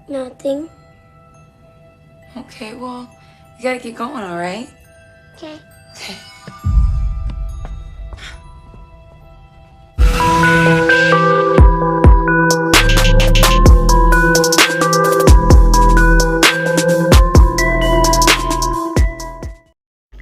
Nothing. Okay, well, you gotta keep going, all right? Okay. Okay.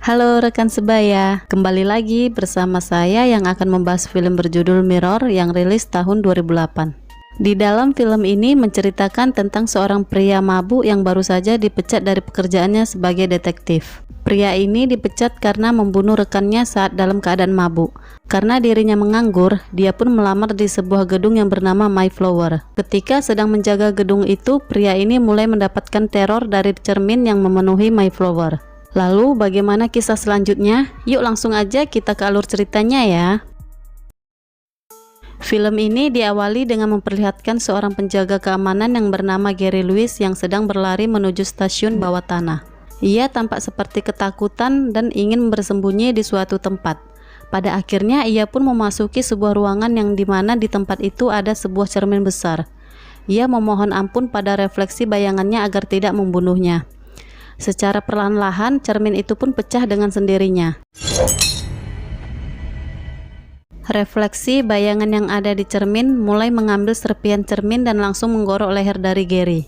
Halo rekan sebaya, kembali lagi bersama saya yang akan membahas film berjudul Mirror yang rilis tahun 2008. Di dalam film ini menceritakan tentang seorang pria mabuk yang baru saja dipecat dari pekerjaannya sebagai detektif. Pria ini dipecat karena membunuh rekannya saat dalam keadaan mabuk. Karena dirinya menganggur, dia pun melamar di sebuah gedung yang bernama Mayflower. Ketika sedang menjaga gedung itu, pria ini mulai mendapatkan teror dari cermin yang memenuhi Mayflower. Lalu bagaimana kisah selanjutnya? Yuk langsung aja kita ke alur ceritanya ya. Film ini diawali dengan memperlihatkan seorang penjaga keamanan yang bernama Gary Lewis yang sedang berlari menuju stasiun bawah tanah. Ia tampak seperti ketakutan dan ingin bersembunyi di suatu tempat. Pada akhirnya ia pun memasuki sebuah ruangan yang dimana di tempat itu ada sebuah cermin besar. Ia memohon ampun pada refleksi bayangannya agar tidak membunuhnya. Secara perlahan-lahan, cermin itu pun pecah dengan sendirinya. Refleksi bayangan yang ada di cermin mulai mengambil serpihan cermin dan langsung menggorok leher dari Gary.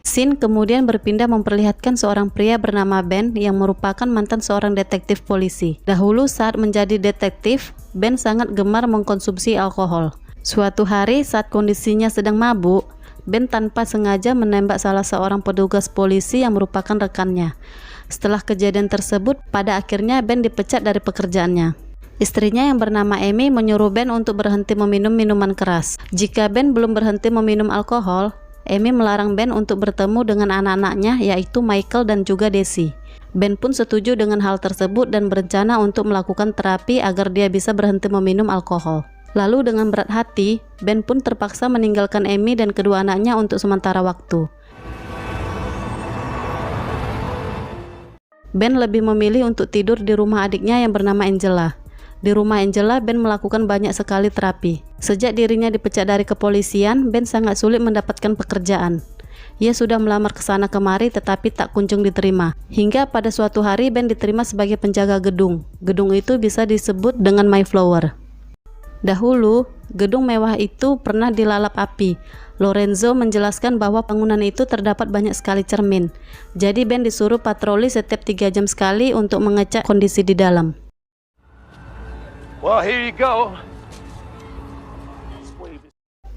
Scene kemudian berpindah memperlihatkan seorang pria bernama Ben yang merupakan mantan seorang detektif polisi. Dahulu saat menjadi detektif, Ben sangat gemar mengkonsumsi alkohol. Suatu hari saat kondisinya sedang mabuk, Ben tanpa sengaja menembak salah seorang petugas polisi yang merupakan rekannya. Setelah kejadian tersebut, pada akhirnya Ben dipecat dari pekerjaannya. Istrinya yang bernama Amy menyuruh Ben untuk berhenti meminum minuman keras. Jika Ben belum berhenti meminum alkohol, Amy melarang Ben untuk bertemu dengan anak-anaknya, yaitu Michael dan juga Daisy. Ben pun setuju dengan hal tersebut dan berencana untuk melakukan terapi agar dia bisa berhenti meminum alkohol. Lalu dengan berat hati, Ben pun terpaksa meninggalkan Amy dan kedua anaknya untuk sementara waktu. Ben lebih memilih untuk tidur di rumah adiknya yang bernama Angela. Di rumah Angela, Ben melakukan banyak sekali terapi. Sejak dirinya dipecat dari kepolisian, Ben sangat sulit mendapatkan pekerjaan. Ia sudah melamar ke sana kemari tetapi tak kunjung diterima. Hingga pada suatu hari Ben diterima sebagai penjaga gedung. Gedung itu bisa disebut dengan Mayflower. Dahulu, gedung mewah itu pernah dilalap api. Lorenzo menjelaskan bahwa bangunan itu terdapat banyak sekali cermin. Jadi Ben disuruh patroli setiap 3 jam sekali untuk mengecek kondisi di dalam. Well, here you go.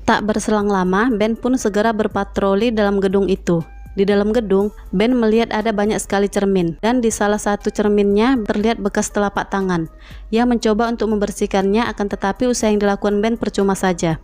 Tak berselang lama, Ben pun segera berpatroli dalam gedung itu. Di dalam gedung, Ben melihat ada banyak sekali cermin, dan di salah satu cerminnya terlihat bekas telapak tangan. Ia mencoba untuk membersihkannya, akan tetapi usaha yang dilakukan Ben percuma saja.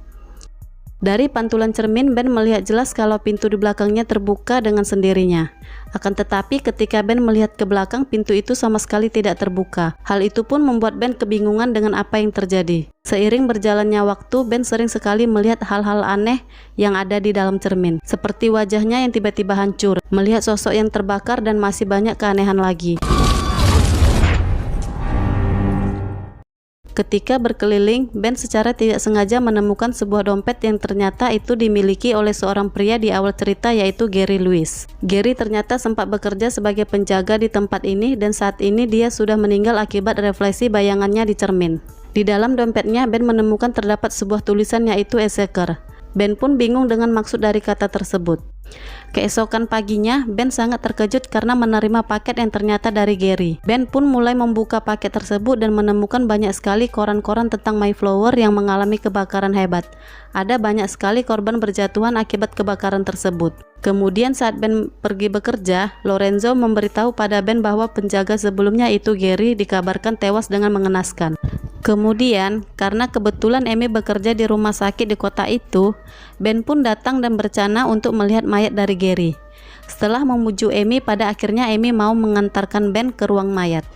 Dari pantulan cermin, Ben melihat jelas kalau pintu di belakangnya terbuka dengan sendirinya. Akan tetapi ketika Ben melihat ke belakang, pintu itu sama sekali tidak terbuka. Hal itu pun membuat Ben kebingungan dengan apa yang terjadi. Seiring berjalannya waktu, Ben sering sekali melihat hal-hal aneh yang ada di dalam cermin. Seperti wajahnya yang tiba-tiba hancur, melihat sosok yang terbakar, dan masih banyak keanehan lagi. Ketika berkeliling, Ben secara tidak sengaja menemukan sebuah dompet yang ternyata itu dimiliki oleh seorang pria di awal cerita, yaitu Gary Lewis. Gary ternyata sempat bekerja sebagai penjaga di tempat ini dan saat ini dia sudah meninggal akibat refleksi bayangannya di cermin. Di dalam dompetnya, Ben menemukan terdapat sebuah tulisan yaitu Executor. Ben pun bingung dengan maksud dari kata tersebut. Keesokan paginya, Ben sangat terkejut karena menerima paket yang ternyata dari Gary. Ben pun mulai membuka paket tersebut dan menemukan banyak sekali koran-koran tentang Mayflower yang mengalami kebakaran hebat. Ada banyak sekali korban berjatuhan akibat kebakaran tersebut. Kemudian saat Ben pergi bekerja, Lorenzo memberitahu pada Ben bahwa penjaga sebelumnya itu Gary dikabarkan tewas dengan mengenaskan. Kemudian, karena kebetulan Amy bekerja di rumah sakit di kota itu, Ben pun datang dan berencana untuk melihat mayat dari Gary. Setelah memuju Amy, pada akhirnya Amy mau mengantarkan Ben ke ruang mayat.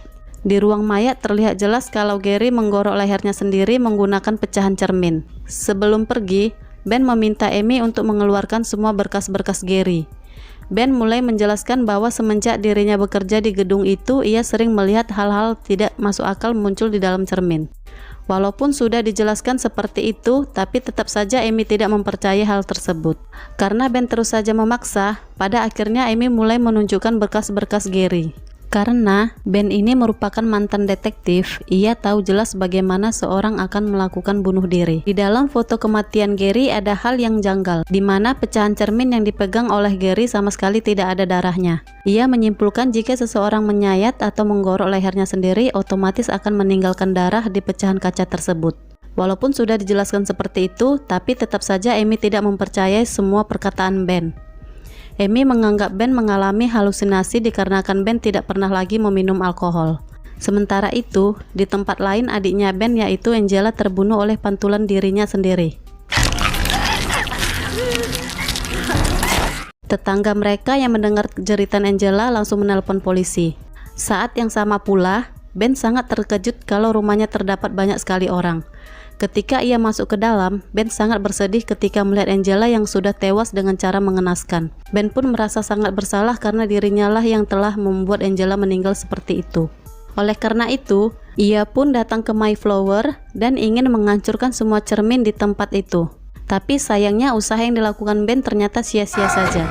Di ruang mayat terlihat jelas kalau Gary menggorok lehernya sendiri menggunakan pecahan cermin. Sebelum pergi, Ben meminta Amy untuk mengeluarkan semua berkas-berkas Gary. Ben mulai menjelaskan bahwa semenjak dirinya bekerja di gedung itu, ia sering melihat hal-hal tidak masuk akal muncul di dalam cermin. Walaupun sudah dijelaskan seperti itu, tapi tetap saja Amy tidak mempercayai hal tersebut. Karena Ben terus saja memaksa, pada akhirnya Amy mulai menunjukkan berkas-berkas Gary. Karena Ben ini merupakan mantan detektif, ia tahu jelas bagaimana seorang akan melakukan bunuh diri. Di dalam foto kematian Gary ada hal yang janggal, di mana pecahan cermin yang dipegang oleh Gary sama sekali tidak ada darahnya. Ia menyimpulkan jika seseorang menyayat atau menggorok lehernya sendiri, otomatis akan meninggalkan darah di pecahan kaca tersebut. Walaupun sudah dijelaskan seperti itu, tapi tetap saja Amy tidak mempercayai semua perkataan Ben. Amy menganggap Ben mengalami halusinasi dikarenakan Ben tidak pernah lagi meminum alkohol. Sementara itu, di tempat lain adiknya Ben yaitu Angela terbunuh oleh pantulan dirinya sendiri. Tetangga mereka yang mendengar jeritan Angela langsung menelpon polisi. Saat yang sama pula, Ben sangat terkejut kalau rumahnya terdapat banyak sekali orang. Ketika ia masuk ke dalam, Ben sangat bersedih ketika melihat Angela yang sudah tewas dengan cara mengenaskan. Ben pun merasa sangat bersalah karena dirinya lah yang telah membuat Angela meninggal seperti itu. Oleh karena itu, ia pun datang ke Mayflower dan ingin menghancurkan semua cermin di tempat itu. Tapi sayangnya usaha yang dilakukan Ben ternyata sia-sia saja.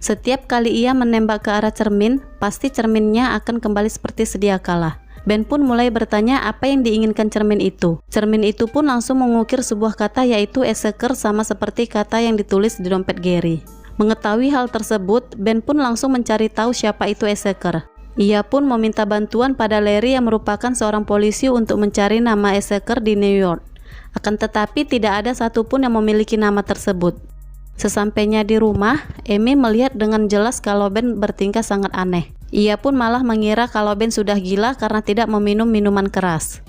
Setiap kali ia menembak ke arah cermin, pasti cerminnya akan kembali seperti sedia kala. Ben pun mulai bertanya apa yang diinginkan cermin itu. Cermin itu pun langsung mengukir sebuah kata yaitu Executor sama seperti kata yang ditulis di dompet Gary. Mengetahui hal tersebut, Ben pun langsung mencari tahu siapa itu Executor. Ia pun meminta bantuan pada Larry yang merupakan seorang polisi untuk mencari nama Executor di New York. Akan tetapi tidak ada satupun yang memiliki nama tersebut. Sesampainya di rumah, Amy melihat dengan jelas kalau Ben bertingkah sangat aneh. Ia pun malah mengira kalau Ben sudah gila karena tidak meminum minuman keras.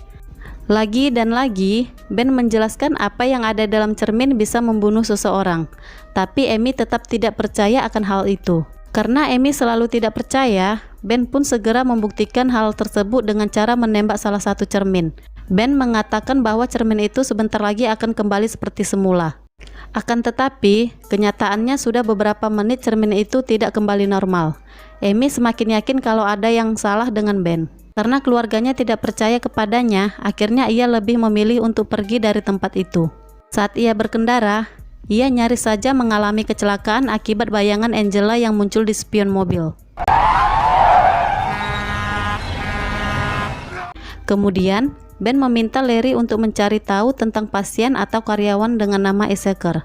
Lagi dan lagi, Ben menjelaskan apa yang ada dalam cermin bisa membunuh seseorang. Tapi Amy tetap tidak percaya akan hal itu. Karena Amy selalu tidak percaya, Ben pun segera membuktikan hal tersebut dengan cara menembak salah satu cermin. Ben mengatakan bahwa cermin itu sebentar lagi akan kembali seperti semula. Akan tetapi, kenyataannya sudah beberapa menit cermin itu tidak kembali normal. Amy semakin yakin kalau ada yang salah dengan Ben. Karena keluarganya tidak percaya kepadanya, akhirnya ia lebih memilih untuk pergi dari tempat itu. Saat ia berkendara, ia nyaris saja mengalami kecelakaan akibat bayangan Angela yang muncul di spion mobil. Kemudian, Ben meminta Larry untuk mencari tahu tentang pasien atau karyawan dengan nama Executor.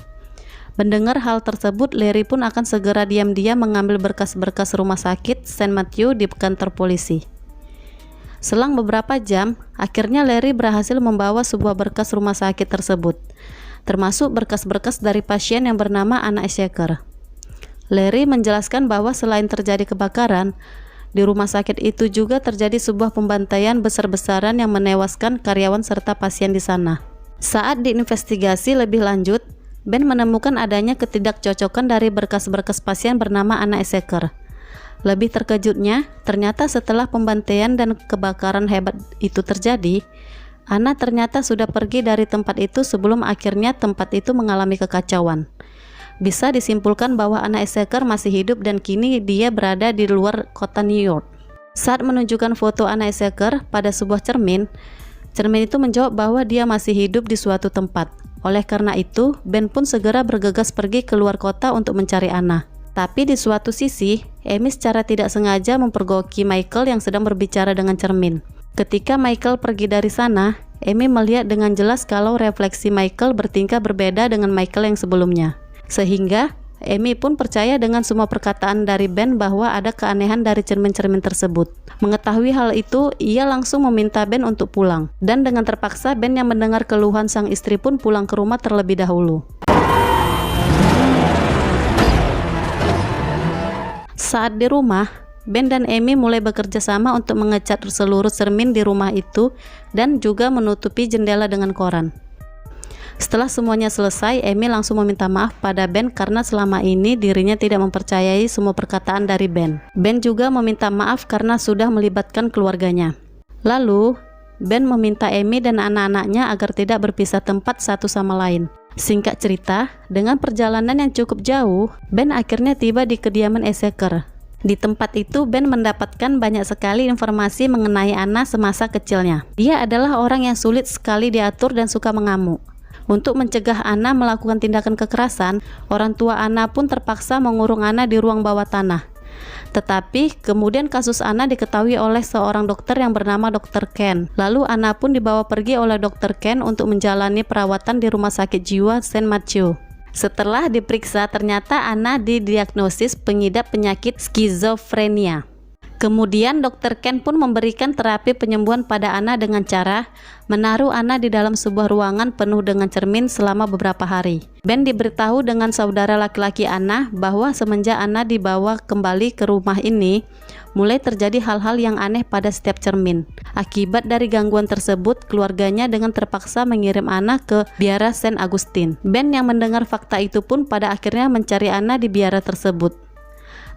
Mendengar hal tersebut, Larry pun akan segera diam-diam mengambil berkas-berkas rumah sakit St. Matthew di kantor polisi. Selang beberapa jam, akhirnya Larry berhasil membawa sebuah berkas rumah sakit tersebut, termasuk berkas-berkas dari pasien yang bernama Anna Executor. Larry menjelaskan bahwa selain terjadi kebakaran, di rumah sakit itu juga terjadi sebuah pembantaian besar-besaran yang menewaskan karyawan serta pasien di sana. Saat diinvestigasi lebih lanjut, Ben menemukan adanya ketidakcocokan dari berkas-berkas pasien bernama Anna Executor. Lebih terkejutnya, ternyata setelah pembantaian dan kebakaran hebat itu terjadi, Anna ternyata sudah pergi dari tempat itu sebelum akhirnya tempat itu mengalami kekacauan. Bisa disimpulkan bahwa Anna Executor masih hidup dan kini dia berada di luar kota New York. Saat menunjukkan foto Anna Executor pada sebuah cermin, cermin itu menjawab bahwa dia masih hidup di suatu tempat. Oleh karena itu, Ben pun segera bergegas pergi ke luar kota untuk mencari Anna. Tapi di suatu sisi, Amy secara tidak sengaja mempergoki Michael yang sedang berbicara dengan cermin. Ketika Michael pergi dari sana, Amy melihat dengan jelas kalau refleksi Michael bertingkah berbeda dengan Michael yang sebelumnya. Sehingga, Amy pun percaya dengan semua perkataan dari Ben bahwa ada keanehan dari cermin-cermin tersebut. Mengetahui hal itu, ia langsung meminta Ben untuk pulang. Dan dengan terpaksa, Ben yang mendengar keluhan sang istri pun pulang ke rumah terlebih dahulu. Saat di rumah, Ben dan Amy mulai bekerja sama untuk mengecat seluruh cermin di rumah itu dan juga menutupi jendela dengan koran. Setelah semuanya selesai, Amy langsung meminta maaf pada Ben karena selama ini dirinya tidak mempercayai semua perkataan dari Ben. Ben juga meminta maaf karena sudah melibatkan keluarganya. Lalu, Ben meminta Amy dan anak-anaknya agar tidak berpisah tempat satu sama lain. Singkat cerita, dengan perjalanan yang cukup jauh, Ben akhirnya tiba di kediaman Executor. Di tempat itu Ben mendapatkan banyak sekali informasi mengenai Anna semasa kecilnya. Dia adalah orang yang sulit sekali diatur dan suka mengamuk. Untuk mencegah Anna melakukan tindakan kekerasan, orang tua Anna pun terpaksa mengurung Anna di ruang bawah tanah. Tetapi kemudian kasus Anna diketahui oleh seorang dokter yang bernama Dr. Ken. Lalu Anna pun dibawa pergi oleh Dr. Ken untuk menjalani perawatan di rumah sakit jiwa St. Matthew. Setelah diperiksa, ternyata Anna didiagnosis pengidap penyakit skizofrenia. Kemudian Dr. Ken pun memberikan terapi penyembuhan pada Anna dengan cara menaruh Anna di dalam sebuah ruangan penuh dengan cermin selama beberapa hari. Ben diberitahu dengan saudara laki-laki Anna bahwa semenjak Anna dibawa kembali ke rumah ini, mulai terjadi hal-hal yang aneh pada setiap cermin. Akibat dari gangguan tersebut, keluarganya dengan terpaksa mengirim Anna ke biara Saint Augustine. Ben yang mendengar fakta itu pun pada akhirnya mencari Anna di biara tersebut.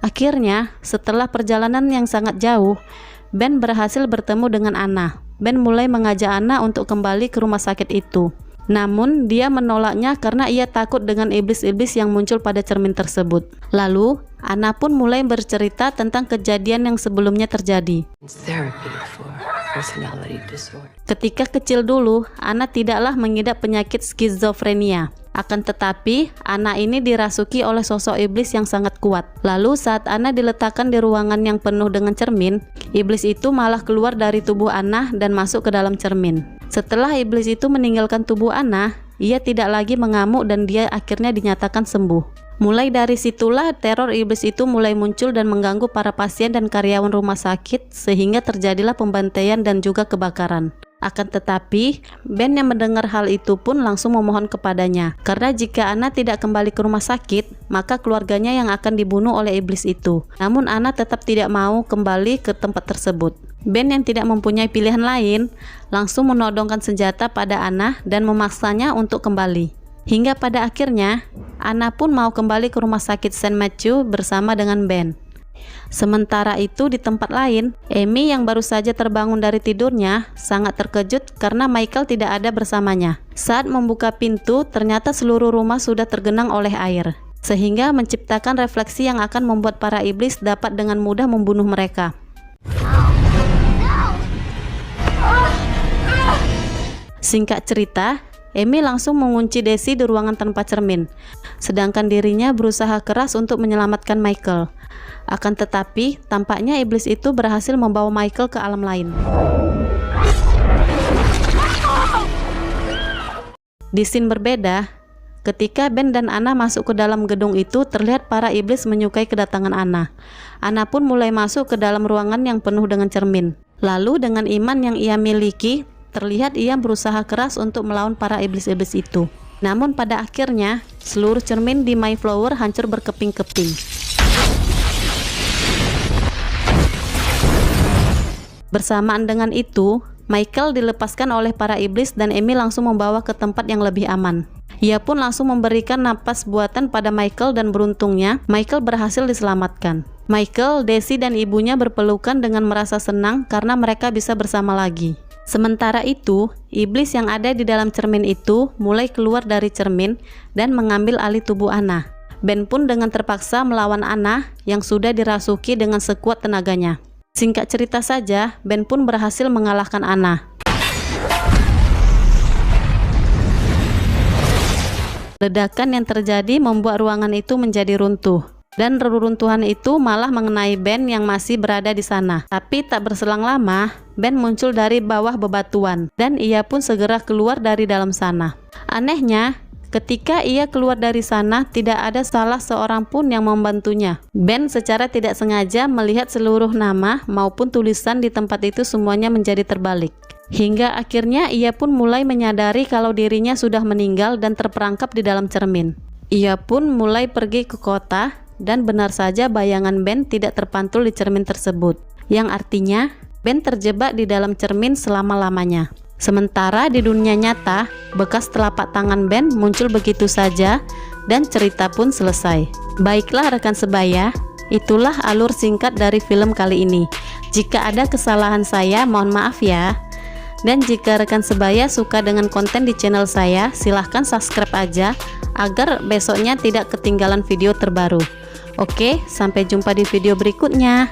Akhirnya, setelah perjalanan yang sangat jauh, Ben berhasil bertemu dengan Anna. Ben mulai mengajak Anna untuk kembali ke rumah sakit itu. Namun, dia menolaknya karena ia takut dengan iblis-iblis yang muncul pada cermin tersebut. Lalu, Anna pun mulai bercerita tentang kejadian yang sebelumnya terjadi. Ketika kecil dulu, Anna tidaklah mengidap penyakit skizofrenia. Akan tetapi, Anna ini dirasuki oleh sosok iblis yang sangat kuat. Lalu saat Anna diletakkan di ruangan yang penuh dengan cermin, iblis itu malah keluar dari tubuh Anna dan masuk ke dalam cermin. Setelah iblis itu meninggalkan tubuh Anna, ia tidak lagi mengamuk dan dia akhirnya dinyatakan sembuh. Mulai dari situlah teror iblis itu mulai muncul dan mengganggu para pasien dan karyawan rumah sakit sehingga terjadilah pembantaian dan juga kebakaran. Akan tetapi, Ben yang mendengar hal itu pun langsung memohon kepadanya, karena jika Anna tidak kembali ke rumah sakit, maka keluarganya yang akan dibunuh oleh iblis itu. Namun Anna tetap tidak mau kembali ke tempat tersebut. Ben yang tidak mempunyai pilihan lain, langsung menodongkan senjata pada Anna dan memaksanya untuk kembali. Hingga pada akhirnya, Anna pun mau kembali ke rumah sakit St. Matthew bersama dengan Ben. Sementara itu di tempat lain, Amy yang baru saja terbangun dari tidurnya sangat terkejut karena Michael tidak ada bersamanya. Saat membuka pintu, ternyata seluruh rumah sudah tergenang oleh air, sehingga menciptakan refleksi yang akan membuat para iblis dapat dengan mudah membunuh mereka. Singkat cerita, Amy langsung mengunci Daisy di ruangan tanpa cermin, sedangkan dirinya berusaha keras untuk menyelamatkan Michael. Akan tetapi, tampaknya iblis itu berhasil membawa Michael ke alam lain. Di scene berbeda, ketika Ben dan Anna masuk ke dalam gedung itu, terlihat para iblis menyukai kedatangan Anna. Anna pun mulai masuk ke dalam ruangan yang penuh dengan cermin. Lalu dengan iman yang ia miliki, terlihat ia berusaha keras untuk melawan para iblis-iblis itu. Namun pada akhirnya, seluruh cermin di Mayflower hancur berkeping-keping. Bersamaan dengan itu, Michael dilepaskan oleh para iblis dan Amy langsung membawa ke tempat yang lebih aman. Ia pun langsung memberikan napas buatan pada Michael dan beruntungnya, Michael berhasil diselamatkan. Michael, Daisy, dan ibunya berpelukan dengan merasa senang karena mereka bisa bersama lagi. Sementara itu, iblis yang ada di dalam cermin itu mulai keluar dari cermin dan mengambil alih tubuh Anna. Ben pun dengan terpaksa melawan Anna yang sudah dirasuki dengan sekuat tenaganya. Singkat cerita saja, Ben pun berhasil mengalahkan Anna. Ledakan yang terjadi membuat ruangan itu menjadi runtuh. Dan reruntuhan itu malah mengenai Ben yang masih berada di sana. Tapi tak berselang lama, Ben muncul dari bawah bebatuan dan ia pun segera keluar dari dalam sana. Anehnya, ketika ia keluar dari sana, tidak ada salah seorang pun yang membantunya. Ben secara tidak sengaja melihat seluruh nama maupun tulisan di tempat itu semuanya menjadi terbalik. Hingga akhirnya ia pun mulai menyadari kalau dirinya sudah meninggal dan terperangkap di dalam cermin. Ia pun mulai pergi ke kota dan benar saja bayangan Ben tidak terpantul di cermin tersebut, yang artinya Ben terjebak di dalam cermin selama-lamanya. Sementara di dunia nyata, bekas telapak tangan Ben muncul begitu saja dan cerita pun selesai. Baiklah rekan sebaya, itulah alur singkat dari film kali ini. Jika ada kesalahan saya, mohon maaf ya. Dan jika rekan sebaya suka dengan konten di channel saya, silahkan subscribe aja agar besoknya tidak ketinggalan video terbaru. Oke, sampai jumpa di video berikutnya.